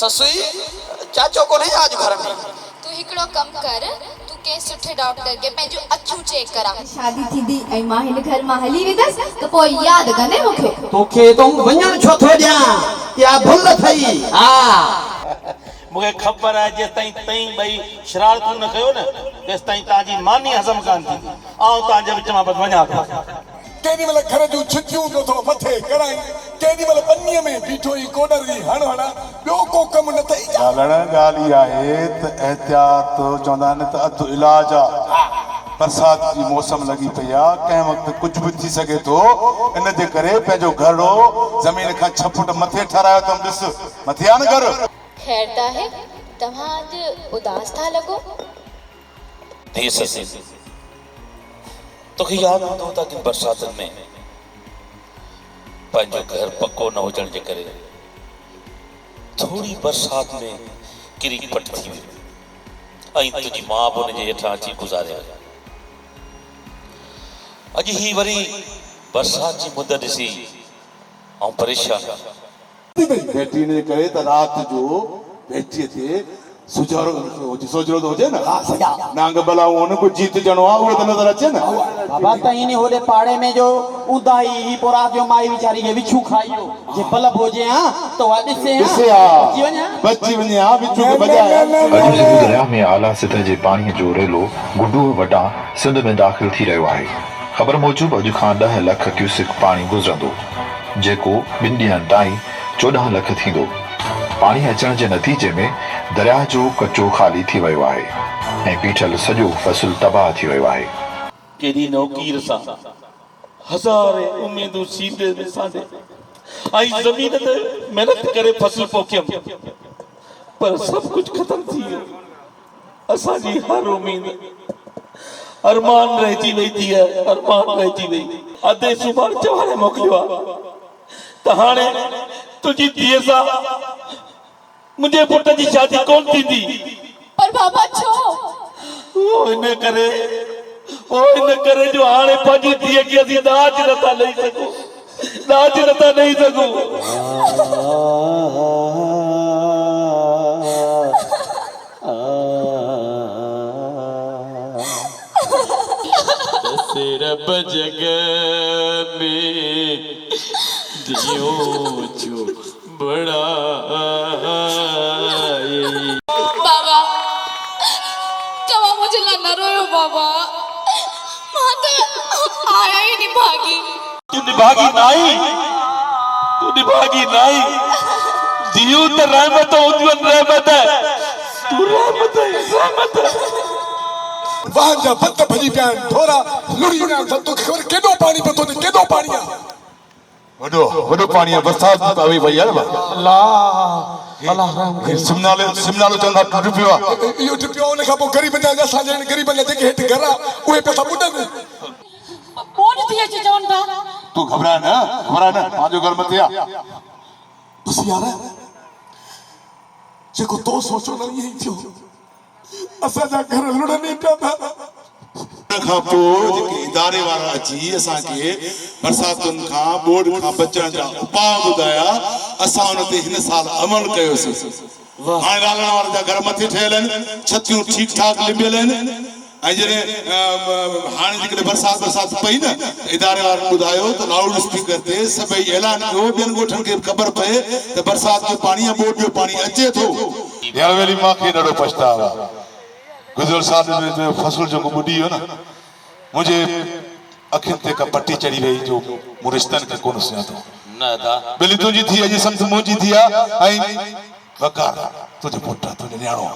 ससुई चाचो को नहीं आज घर में। तू हिकड़ो कम कर, तू के सुठे डॉक्टर के पंहिंजो अखियूं चेक करा। शादी थींदी ऐं मां हिन घर मां हली वेंदसि त पोइ यादि कंदे मूंखे। तोखे तो वञण छो थो ॾियां, या भुल थई। मुझे खबर है जेस ताईं भाई शरारतूं न कयो न तेस ताईं ताजी मानी हज़म कान थी। आऊं ताजे विच मां बस वञा था। केडी वाला घर जो छिटियूं जो तो मथे कराई, केडी वाला पन्नीअ में बीठो ही कोडर दी हणा बियो को कम न थई। गालण गाली आहे त एहतियात चवंदा आहिनि त अधु इलाज आहे। बरसात जी मौसम लगी पई आहे, कंहिं वक़्तु कुझु बि थी सघे थो। इन जे करे पंहिंजो घरो ज़मीन खां 6 फुट मथे ठारायो अथमि। ॾिस मथे आहे न घर। खैर ता है, तव्हां अॼु उदास था लॻो। धी ससी तोखे याद हूंदो त कि बरसातनि में पंहिंजो घर पको न हुजण जे करे थोड़ी बरसात में किरी पट थी वई ऐं तुंहिंजी मां बि हुनजे हेठां अची गुज़ारे वई। अॼु ही वरी बरसात जी मुदत ॾिसी ऐं परेशान बैटरी ने करे त रात जो बैटरी ते सुजारो सोचरो तो होजे ना। नांग बलाओ न को जीत जणो आ वो तो नजर अचे ना। बाबा तई ने होले पाड़े में जो उदाई ही पोरा जो माई बेचारी के विछू खाइयो जे बलब हो जे हां तो वा दिसे बच्ची वन्या विछू के बजाया। अॼु दरिया में आला सतह जे पानी जो रेलो गुडू वटा सिंध में दाख़िल थी रहियो आहे। ख़बर मूजिब अॼु खां 10 लख क्यूसिक पानी गुज़रंदो, जेको 2 ॾींहनि ताईं 14 लख थींदो। पानी अचण जे नतीजे में दरिया जो कचो खाली थी वियो आहे ऐं बीठल सॼो फसल तबाह थी वियो आहे। केडी नौकीर सा हज़ारे उम्मीदूं सीधे में साडे आई ज़मीन ते मेहनत करे फसल पोखियम, पर सब कुछ खत्म थी वियो। असा जी हर उम्मीद अरमान रहजी वई थी है, अरमान रहजी वई। अधे सुभाणे चवारे मोकिलियो त हाणे तुझी धीअ सां मुझे पुट जी शादी कौन थींदी। पर बाबा छो? वो इन करे जो हाणे पंहिंजी धीअ खे असीं दाज नथा ॾेई सघूं, दाज नथा ॾेई सघूं। रब जग में दियो जो बड़ा बाबा चवा मुझे न रोयो बाबा, मां तो आया ही नहीं भागी। तू निभागी नहीं दियो तो रहमत उद्वन रहमत है, तू रहमत है। वाहन जा भत भजी पिया थोड़ा लुड़ी ना तो खबर केडो पानी पतो ने केडो पानी आ वडो पानी है। बरसात पवी वई है। अल्लाह रहम सिमनालो चंदा टुट पियो यो टुट पियो ने खापो गरीब जा साजन गरीब ने जेके हेठ घर ओए पैसा बुडन कोन थी अचे चवन था। तू घबरा ना पांजो घर मथे आ। बस यार जेको तो सोचो ना यही थियो। असा जा घर लुड़ने पिया था। खां पोइ जेके इदारे वारा अची असां के बरसातुन खां बोर्ड खां बचण जा उपाय ॿुधाया, असां उन ते हिन साल अमल कयोसीं। हाणे रालण वारा जा घर मथे ठहियल आहिनि, छतियूं ठीक ठाक लिबियल आहिनि। ऐं जॾहिं हाणे जेकॾहिं बरसात पई न इदारे वारनि ॿुधायो त लाउड स्पीकर ते सभई ऐलान कयो ॿियनि ॻोठनि खे ख़बर पए त बरसात जो पाणी ऐं बोर्ड जो पानी अचे थो। यार वेली मां खे ॾाढो पछतावा आहे। गुज़िरियल साल में फसल जो ॿुधी वियो न, मुझे अखियुनि ते का पट्टी चढ़ी वई जो मूं रिश्तनि खे कोन सुञां थो। न दा बिली तुंहिंजी थी अॼु सम्झ मुंहिंजी थी आहे ऐं वकार तुंहिंजो पुटु तुंहिंजो न्याणो।